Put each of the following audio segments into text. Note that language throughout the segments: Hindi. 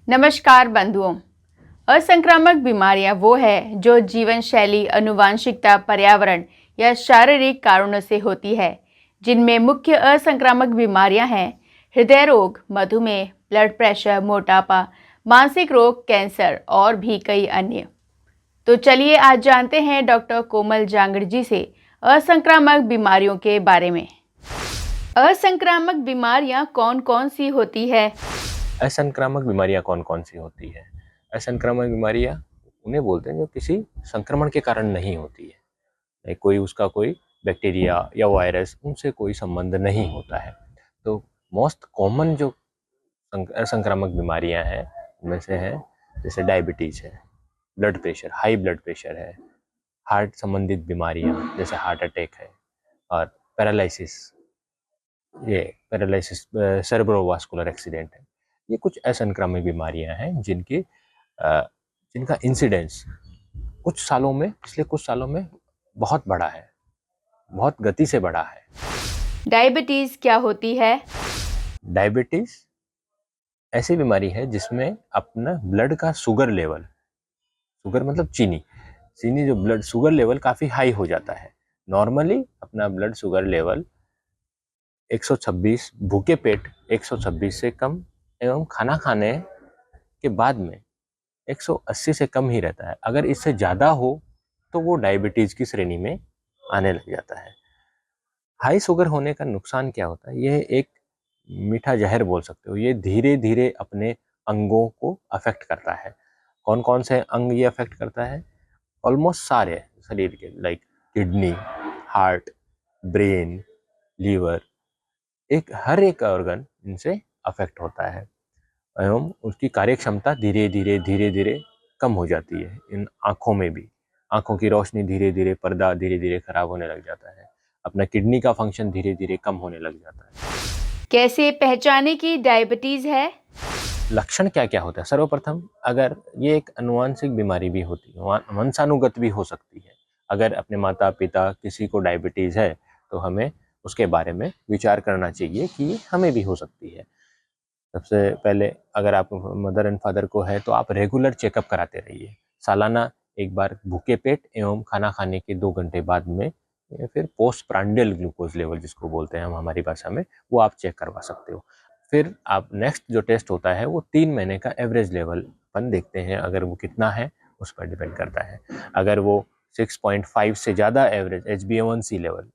नमस्कार बंधुओं। असंक्रामक बीमारियां वो है जो जीवन शैली, आनुवंशिकता, पर्यावरण या शारीरिक कारणों से होती है। जिनमें मुख्य असंक्रामक बीमारियां हैं हृदय रोग, मधुमेह, ब्लड प्रेशर, मोटापा, मानसिक रोग, कैंसर और भी कई अन्य। तो चलिए आज जानते हैं डॉक्टर कोमल जांगड़ जी से असंक्रामक बीमारियों के बारे में। असंक्रामक बीमारियां कौन कौन सी होती है? असंक्रामक बीमारियां कौन कौन सी होती है? असंक्रामक बीमारियां उन्हें बोलते हैं जो किसी संक्रमण के कारण नहीं होती है। कोई उसका कोई बैक्टीरिया या वायरस उनसे कोई संबंध नहीं होता है। तो मोस्ट कॉमन जो असंक्रामक बीमारियां हैं उनमें से है जैसे डायबिटीज है, blood pressure, high blood pressure है, हार्ट संबंधित बीमारियां जैसे हार्ट अटैक है, और पैरालिसिस, ये पैरालिसिस सेरेब्रोवास्कुलर एक्सीडेंट है। ये कुछ असंक्रामक बीमारियां हैं जिनका इंसिडेंस पिछले कुछ सालों में बहुत बढ़ा है, बहुत गति से बढ़ा है। डायबिटीज क्या होती है? डायबिटीज ऐसी बीमारी है जिसमें अपना ब्लड का शुगर लेवल, शुगर मतलब चीनी जो ब्लड शुगर लेवल काफी हाई हो जाता है। नॉर्मली अपना ब्लड शुगर लेवल 126, भूखे पेट 126 से कम एवं खाना खाने के बाद में 180 से कम ही रहता है। अगर इससे ज़्यादा हो तो वो डायबिटीज़ की श्रेणी में आने लग जाता है। हाई शुगर होने का नुकसान क्या होता है? यह एक मीठा जहर बोल सकते हो। ये धीरे धीरे अपने अंगों को अफेक्ट करता है। कौन कौन से अंग ये अफेक्ट करता है? ऑलमोस्ट सारे शरीर के, like kidney, heart, brain, liver, हर एक ऑर्गन इनसे अफेक्ट होता है एवं उसकी कार्यक्षमता धीरे धीरे कम हो जाती है। इन आँखों में भी, आँखों की रोशनी पर्दा धीरे धीरे खराब होने लग जाता है। अपना किडनी का फंक्शन धीरे धीरे कम होने लग जाता है। कैसे पहचाने कि डायबिटीज है? लक्षण क्या क्या होता है? सर्वप्रथम, अगर ये एक आनुवांशिक बीमारी भी होती है, वंशानुगत भी हो सकती है। अगर अपने माता पिता किसी को डायबिटीज है तो हमें उसके बारे में विचार करना चाहिए कि हमें भी हो सकती है। सबसे पहले, अगर आप मदर एंड फादर को है तो आप रेगुलर चेकअप कराते रहिए। सालाना एक बार भूखे पेट एवं खाना खाने के 2 घंटे बाद में, या फिर पोस्ट प्रांडियल ग्लूकोज लेवल जिसको बोलते हैं हम हमारी भाषा में, वो आप चेक करवा सकते हो। फिर आप नेक्स्ट जो टेस्ट होता है वो 3 महीने का एवरेज लेवल अपन देखते हैं। अगर वो कितना है उस पर डिपेंड करता है। अगर वो 6.5 से ज़्यादा एवरेज HbA1c लेवल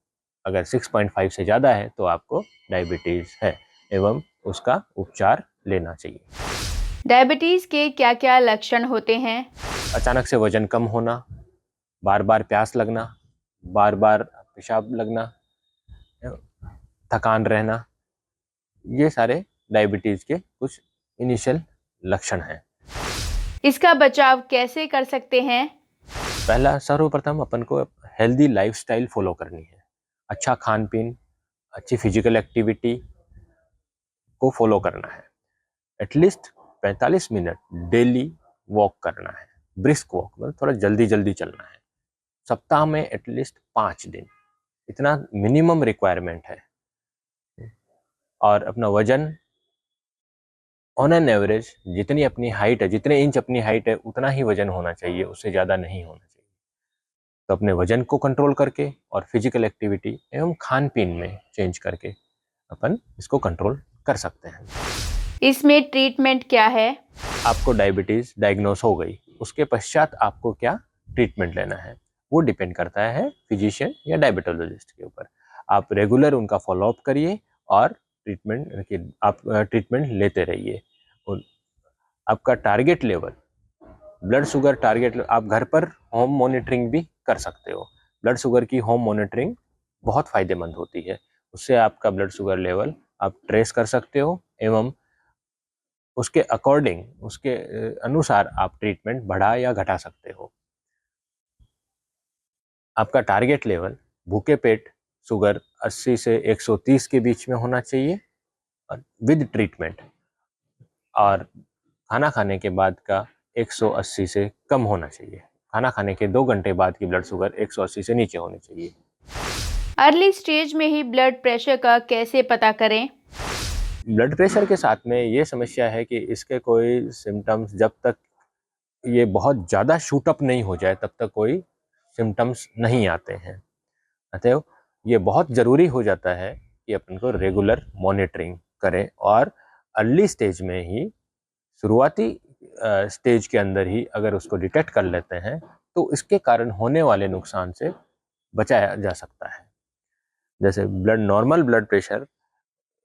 अगर 6.5 से ज़्यादा है तो आपको डायबिटीज़ है एवं उसका उपचार लेना चाहिए। डायबिटीज के क्या क्या लक्षण होते हैं? अचानक से वजन कम होना, बार बार प्यास लगना, बार बार पेशाब लगना, थकान रहना, ये सारे डायबिटीज के कुछ इनिशियल लक्षण हैं। इसका बचाव कैसे कर सकते हैं? पहला, सर्वप्रथम अपन को हेल्दी लाइफस्टाइल फॉलो करनी है। अच्छा खान पीन, अच्छी फिजिकल एक्टिविटी को फॉलो करना है। एटलीस्ट 45 मिनट डेली वॉक करना है। ब्रिस्क वॉक मतलब थोड़ा जल्दी जल्दी चलना है। सप्ताह में एटलीस्ट 5 दिन, इतना मिनिमम रिक्वायरमेंट है। और अपना वजन ऑन एन एवरेज जितनी अपनी हाइट है, जितने इंच अपनी हाइट है उतना ही वजन होना चाहिए, उससे ज़्यादा नहीं होना चाहिए। तो अपने वजन को कंट्रोल करके और फिजिकल एक्टिविटी एवं खान पीन में चेंज करके अपन इसको कंट्रोल कर सकते हैं। इसमें ट्रीटमेंट क्या है? आपको डायबिटीज़ डायग्नोस हो गई, उसके पश्चात आपको क्या ट्रीटमेंट लेना है वो डिपेंड करता है फिजिशियन या डायबिटोलॉजिस्ट के ऊपर। आप रेगुलर उनका फॉलोअप करिए और ट्रीटमेंट लेते रहिए। आपका target level, blood sugar target, आप घर पर होम मॉनिटरिंग भी कर सकते हो। ब्लड शुगर की होम मॉनिटरिंग बहुत फ़ायदेमंद होती है। उससे आपका ब्लड शुगर लेवल आप ट्रेस कर सकते हो एवं उसके अकॉर्डिंग, उसके अनुसार आप ट्रीटमेंट बढ़ा या घटा सकते हो। आपका टारगेट लेवल भूखे पेट शुगर 80 से 130 के बीच में होना चाहिए और विद ट्रीटमेंट, और खाना खाने के बाद का 180 से कम होना चाहिए। खाना खाने के 2 घंटे बाद की ब्लड शुगर 180 से नीचे होनी चाहिए। अर्ली स्टेज में ही ब्लड प्रेशर का कैसे पता करें? ब्लड प्रेशर के साथ में ये समस्या है कि इसके कोई सिम्टम्स, जब तक ये बहुत ज़्यादा शूट अप नहीं हो जाए तब तक कोई सिम्टम्स नहीं आते हैं। अतएव ये बहुत ज़रूरी हो जाता है कि अपन को रेगुलर मॉनिटरिंग करें और अर्ली स्टेज में ही, शुरुआती स्टेज के अंदर ही अगर उसको डिटेक्ट कर लेते हैं तो इसके कारण होने वाले नुकसान से बचाया जा सकता है। जैसे नॉर्मल ब्लड प्रेशर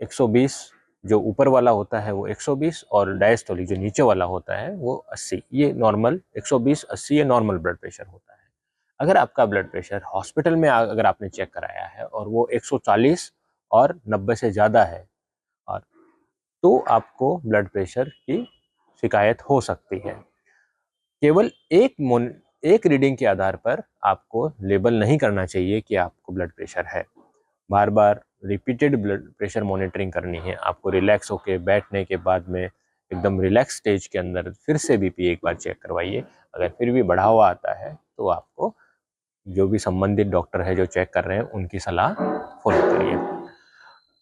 120 जो ऊपर वाला होता है वो 120, और डायस्टोलिक जो नीचे वाला होता है वो 80। ये नॉर्मल 120-80 ये नॉर्मल ब्लड प्रेशर होता है। अगर आपका ब्लड प्रेशर हॉस्पिटल में अगर आपने चेक कराया है और वो 140 और 90 से ज़्यादा है, और तो आपको ब्लड प्रेशर की शिकायत हो सकती है। केवल एक रीडिंग के आधार पर आपको लेबल नहीं करना चाहिए कि आपको ब्लड प्रेशर है। बार बार रिपीटेड ब्लड प्रेशर मॉनिटरिंग करनी है। आपको रिलैक्स होके बैठने के बाद में एकदम रिलैक्स स्टेज के अंदर फिर से बीपी एक बार चेक करवाइए। अगर फिर भी बढ़ा हुआ आता है तो आपको जो भी संबंधित डॉक्टर है जो चेक कर रहे हैं उनकी सलाह फॉलो करिए।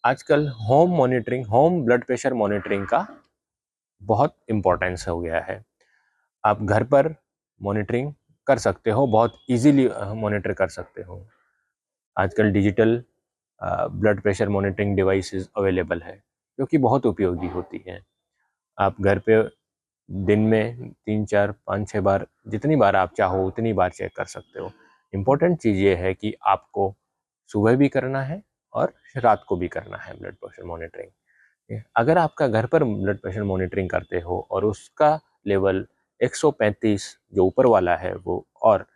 आजकल होम ब्लड प्रेशर मॉनिटरिंग का बहुत इम्पोर्टेंस हो गया है। आप घर पर मॉनिटरिंग कर सकते हो, बहुत इजीली मॉनिटर कर सकते हो। आजकल digital blood pressure monitoring devices available है जो कि बहुत उपयोगी होती हैं। आप घर पे दिन में 3, 4, 5, 6 बार, जितनी बार आप चाहो उतनी बार चेक कर सकते हो। इम्पोर्टेंट चीज़ ये है कि आपको सुबह भी करना है और रात को भी करना है ब्लड प्रेशर मॉनिटरिंग। अगर आपका घर पर ब्लड प्रेशर मॉनिटरिंग करते हो और उसका लेवल 135 जो ऊपर वाला है वो, और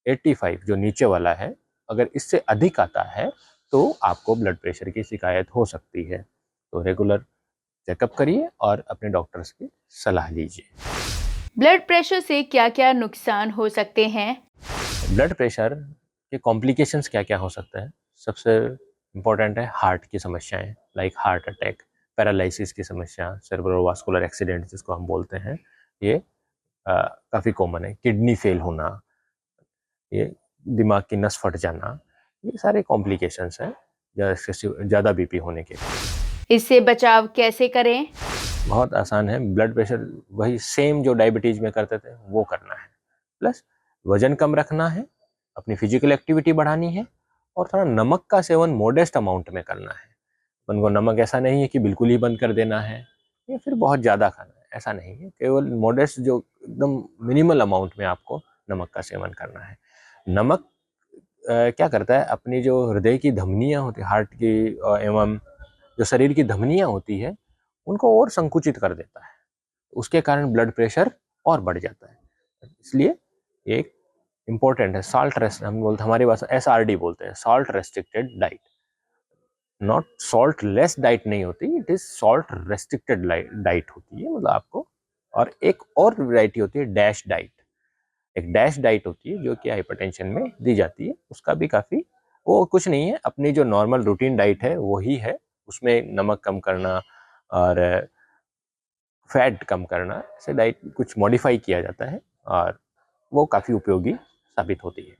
85 जो नीचे वाला है, अगर इससे अधिक आता है तो आपको ब्लड प्रेशर की शिकायत हो सकती है। तो रेगुलर चेकअप करिए और अपने डॉक्टर्स की सलाह लीजिए। ब्लड प्रेशर से क्या-क्या नुकसान हो सकते हैं? ब्लड प्रेशर के कॉम्प्लिकेशंस क्या क्या हो सकते हैं? सबसे इम्पोर्टेंट है हार्ट की समस्याएं, लाइक हार्ट अटैक, पैरालिसिस की समस्या, सेरेब्रोवास्कुलर एक्सीडेंट जिसको हम बोलते हैं, ये काफ़ी कॉमन है। किडनी फेल होना, ये दिमाग की नस फट जाना, ये सारे कॉम्प्लिकेशंस हैं ज़्यादा बीपी होने के। इससे बचाव कैसे करें? बहुत आसान है। ब्लड प्रेशर वही सेम जो डायबिटीज़ में करते थे वो करना है, प्लस वज़न कम रखना है, अपनी फिजिकल एक्टिविटी बढ़ानी है, और थोड़ा नमक का सेवन मॉडेस्ट अमाउंट में करना है। अपन को नमक ऐसा नहीं है कि बिल्कुल ही बंद कर देना है या फिर बहुत ज़्यादा खाना है, ऐसा नहीं है। केवल मॉडेस्ट जो एकदम मिनिमल अमाउंट में आपको नमक का सेवन करना है। नमक क्या करता है, अपनी जो हृदय की धमनियाँ होती है, हार्ट की एवं जो शरीर की धमनियाँ होती है, उनको और संकुचित कर देता है। उसके कारण ब्लड प्रेशर और बढ़ जाता है। इसलिए एक इम्पोर्टेंट है साल्ट रेस्ट, हम बोलते हमारी भाषा SRD बोलते हैं, salt restricted diet. Not salt less diet नहीं होती, it is salt restricted diet होती है, मतलब आपको। और एक और वैरायटी होती है डैश डाइट। एक डैश डाइट होती है जो कि हाइपरटेंशन में दी जाती है, उसका भी काफ़ी, वो कुछ नहीं है, अपनी जो नॉर्मल रूटीन डाइट है वही है। उसमें नमक कम करना और फैट कम करना, ऐसे डाइट कुछ मॉडिफाई किया जाता है और वो काफ़ी उपयोगी साबित होती है।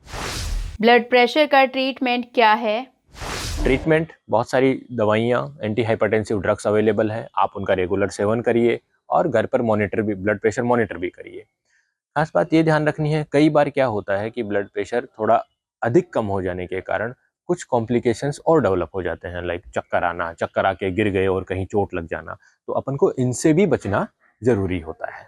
ब्लड प्रेशर का ट्रीटमेंट क्या है? ट्रीटमेंट बहुत सारी दवाइयाँ, एंटी हाइपरटेंसिव ड्रग्स अवेलेबल है, आप उनका रेगुलर सेवन करिए और घर पर मॉनिटर भी, ब्लड प्रेशर मॉनिटर भी करिए। खास बात ये ध्यान रखनी है, कई बार क्या होता है कि ब्लड प्रेशर थोड़ा अधिक कम हो जाने के कारण कुछ कॉम्प्लिकेशंस और डेवलप हो जाते हैं, लाइक चक्कर आना, चक्कर आके गिर गए और कहीं चोट लग जाना, तो अपन को इनसे भी बचना जरूरी होता है।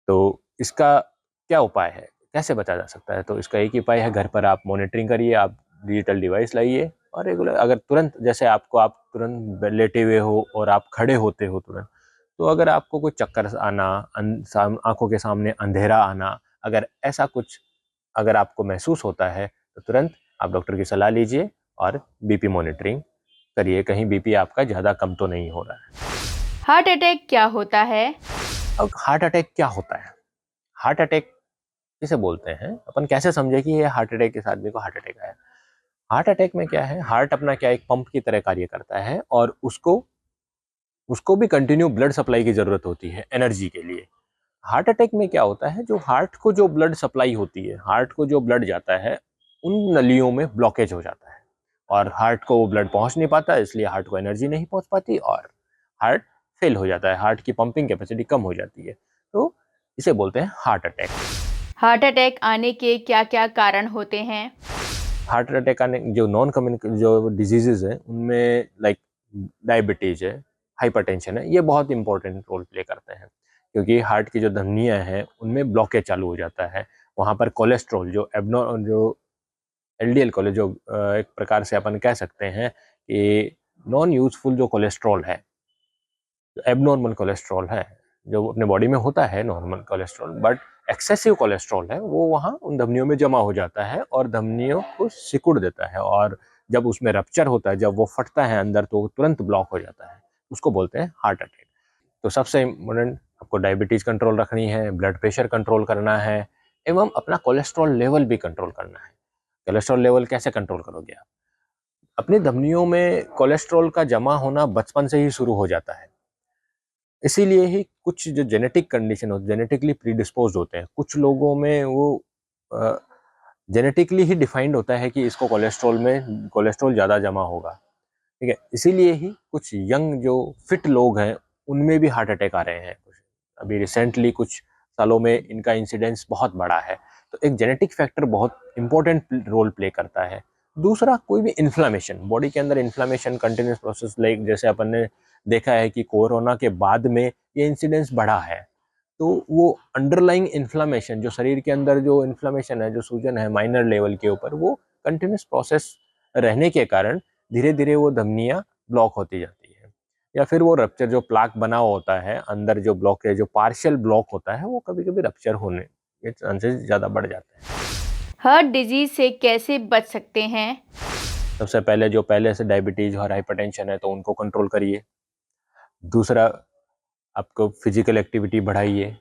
तो इसका क्या उपाय है, कैसे बचा जा सकता है? तो इसका एक ही उपाय है, घर पर आप मॉनिटरिंग करिए, आप डिजिटल डिवाइस लाइए और रेगुलर, अगर तुरंत, जैसे आप तुरंत लेटे हुए हो और आप खड़े होते हो तुरंत, तो अगर आपको कोई चक्कर आना, आंखों के सामने अंधेरा आना, अगर ऐसा कुछ अगर आपको महसूस होता है तो तुरंत आप डॉक्टर की सलाह लीजिए और बीपी मॉनिटरिंग करिए, कहीं बीपी आपका ज़्यादा कम तो नहीं हो रहा है। हार्ट अटैक क्या होता है? अब हार्ट अटैक क्या होता है? हार्ट अटैक किसे बोलते हैं, अपन कैसे समझे कि ये हार्ट अटैक इस आदमी को हार्ट अटैक आया? हार्ट अटैक में क्या है, हार्ट अपना क्या एक पंप की तरह कार्य करता है और उसको उसको भी कंटिन्यू ब्लड सप्लाई की जरूरत होती है एनर्जी के लिए। हार्ट अटैक में क्या होता है, जो हार्ट को जो ब्लड सप्लाई होती है, हार्ट को जो ब्लड जाता है, उन नलियों में ब्लॉकेज हो जाता है और हार्ट को वो ब्लड पहुंच नहीं पाता, इसलिए हार्ट को एनर्जी नहीं पहुंच पाती और हार्ट फेल हो जाता है, हार्ट की पंपिंग कैपेसिटी कम हो जाती है, तो इसे बोलते हैं हार्ट अटैक। हार्ट अटैक आने के क्या क्या कारण होते हैं? हार्ट अटैक आने जो नॉन कम्युनिकेबल जो डिजीजेज हैं उनमें लाइक डायबिटीज है, हाइपरटेंशन है, ये बहुत इंपॉर्टेंट रोल प्ले करते हैं, क्योंकि हार्ट की जो धमनियां हैं उनमें ब्लॉकेज चालू हो जाता है। वहाँ पर कोलेस्ट्रॉल जो एलडीएल कोलेस्ट्रॉल जो एक प्रकार से अपन कह सकते हैं कि नॉन यूजफुल जो कोलेस्ट्रॉल है, एबनॉर्मल कोलेस्ट्रॉल है, जो अपने बॉडी में होता है normal cholesterol, but excessive cholesterol है वो वहाँ उन धमनियों में जमा हो जाता है और धमनियों को सिकुड़ देता है, और जब उसमें रप्चर होता है, जब वो फटता है अंदर, तो तुरंत ब्लॉक हो जाता है, उसको बोलते हैं हार्ट अटैक। तो सबसे इम्पोर्टेंट आपको डायबिटीज कंट्रोल रखनी है, ब्लड प्रेशर कंट्रोल करना है, एवं अपना कोलेस्ट्रॉल लेवल भी कंट्रोल करना है। कोलेस्ट्रॉल लेवल कैसे कंट्रोल करोगे आप? अपनी धमनियों में कोलेस्ट्रॉल का जमा होना बचपन से ही शुरू हो जाता है, इसीलिए ही कुछ जो जेनेटिक कंडीशन होती है, जेनेटिकली प्रीडिस्पोज्ड होते हैं, कुछ लोगों में वो जेनेटिकली ही डिफाइंड होता है कि इसको कोलेस्ट्रॉल ज़्यादा जमा होगा, ठीक है। इसीलिए ही कुछ यंग जो फिट लोग हैं उनमें भी हार्ट अटैक आ रहे हैं। अभी रिसेंटली कुछ सालों में इनका इंसिडेंस बहुत बड़ा है, तो एक जेनेटिक फैक्टर बहुत इंपॉर्टेंट रोल प्ले करता है। दूसरा, कोई भी इन्फ्लामेशन, बॉडी के अंदर इन्फ्लामेशन कंटिन्यूस प्रोसेस, लाइक जैसे अपन ने देखा है कि कोरोना के बाद में ये इंसिडेंस बढ़ा है, तो वो अंडरलाइंग इन्फ्लामेशन, जो शरीर के अंदर जो इन्फ्लामेशन है, जो सूजन है माइनर लेवल के ऊपर, वो कंटिन्यूस प्रोसेस रहने के कारण धीरे धीरे वो धमनियाँ ब्लॉक होती जाती है, या फिर वो रप्चर जो प्लाक बना होता है अंदर, जो ब्लॉकेज जो पार्शियल ब्लॉक होता है, वो कभी कभी रप्चर होने के चांसेस ज़्यादा बढ़ जाते हैं। हार्ट डिजीज से कैसे बच सकते हैं? सबसे पहले जो पहले से डायबिटीज और हाइपरटेंशन है तो उनको कंट्रोल करिए। दूसरा, आपको फिजिकल एक्टिविटी बढ़ाइए,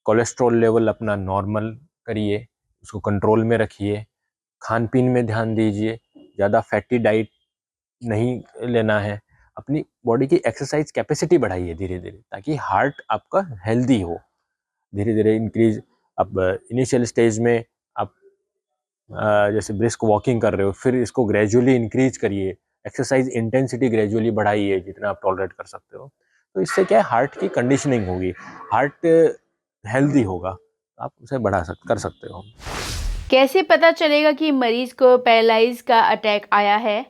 कोलेस्ट्रॉल लेवल अपना नॉर्मल करिए, उसको कंट्रोल में रखिए, खान पीन में ध्यान दीजिए, ज़्यादा फैटी डाइट नहीं लेना है, अपनी बॉडी की एक्सरसाइज कैपेसिटी बढ़ाइए धीरे धीरे, ताकि हार्ट आपका हेल्दी हो। धीरे धीरे इंक्रीज, अब इनिशियल स्टेज में आप जैसे ब्रिस्क वॉकिंग कर रहे हो, फिर इसको ग्रेजुअली इंक्रीज करिए, एक्सरसाइज इंटेंसिटी ग्रेजुअली बढ़ाइए जितना आप टॉलरेट कर सकते हो। तो इससे क्या है, हार्ट की कंडीशनिंग होगी, हार्ट हेल्दी होगा, आप उसे कर सकते हो। कैसे पता चलेगा कि मरीज को पैरालाइज का अटैक आया है?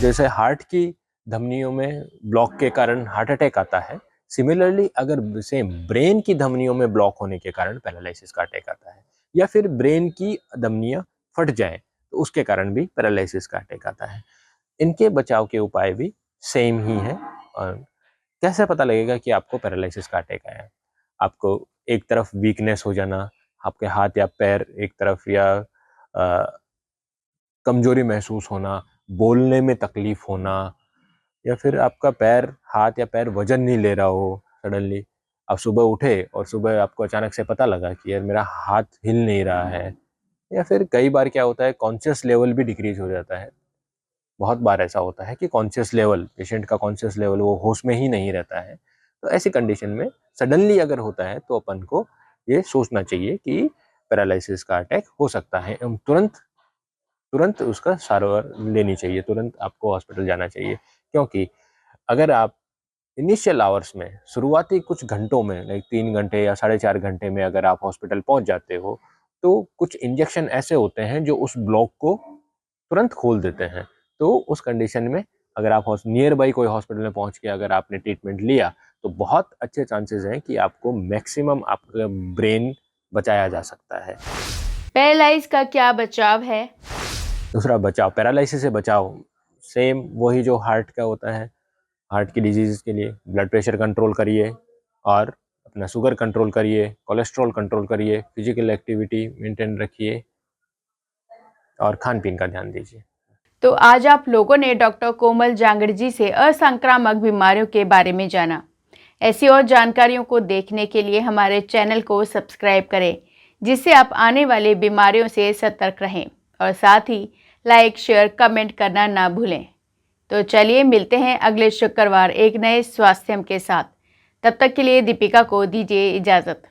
जैसे हार्ट की धमनियों में ब्लॉक के कारण हार्ट अटैक आता है, सिमिलरली अगर सेम ब्रेन की धमनियों में ब्लॉक होने के कारण पैरालिसिस का अटैक आता है, या फिर ब्रेन की धमनियां फट जाए तो उसके कारण भी पैरालिसिस का अटैक आता है। इनके बचाव के उपाय भी सेम ही है। और कैसे पता लगेगा कि आपको पैरालिसिस का अटैक आया है? आपको एक तरफ वीकनेस हो जाना, आपके हाथ या पैर एक तरफ, या कमजोरी महसूस होना, बोलने में तकलीफ होना, या फिर आपका हाथ या पैर वजन नहीं ले रहा हो, सडनली आप सुबह उठे और सुबह आपको अचानक से पता लगा कि यार मेरा हाथ हिल नहीं रहा है, या फिर कई बार क्या होता है, कॉन्शियस लेवल भी डिक्रीज हो जाता है। बहुत बार ऐसा होता है कि पेशेंट का कॉन्शियस लेवल वो होश में ही नहीं रहता है। तो ऐसी कंडीशन में सडनली अगर होता है तो अपन को ये सोचना चाहिए कि पैरालिसिस का अटैक हो सकता है, एवं तुरंत उसका सारवार लेनी चाहिए, तुरंत आपको हॉस्पिटल जाना चाहिए। क्योंकि अगर आप इनिशियल आवर्स में, शुरुआती कुछ घंटों में, लाइक 3 घंटे या 4.5 घंटे में अगर आप हॉस्पिटल पहुंच जाते हो, तो कुछ इंजेक्शन ऐसे होते हैं जो उस ब्लॉक को तुरंत खोल देते हैं। तो उस कंडीशन में अगर आप नियर बाई कोई हॉस्पिटल में पहुंच के अगर आपने ट्रीटमेंट लिया, तो बहुत अच्छे चांसेस हैं कि आपको मैक्सिमम आपका ब्रेन बचाया जा सकता है। पैरालाइज का क्या बचाव है? दूसरा बचाव, पैरालिसिस से बचाव सेम वही जो हार्ट का होता है। हार्ट की डिजीज़ के लिए ब्लड प्रेशर कंट्रोल करिए, और अपना शुगर कंट्रोल करिए, कोलेस्ट्रॉल कंट्रोल करिए, फिजिकल एक्टिविटी मेंटेन रखिए, और खान पीन का ध्यान दीजिए। तो आज आप लोगों ने डॉक्टर कोमल जांगड़ जी से असंक्रामक बीमारियों के बारे में जाना। ऐसी और जानकारियों को देखने के लिए हमारे चैनल को सब्सक्राइब करें, जिससे आप आने वाले बीमारियों से सतर्क रहें, और साथ ही लाइक, शेयर, कमेंट करना ना भूलें। तो चलिए मिलते हैं अगले शुक्रवार एक नए स्वास्थ्य के साथ। तब तक के लिए दीपिका को दीजिए इजाज़त।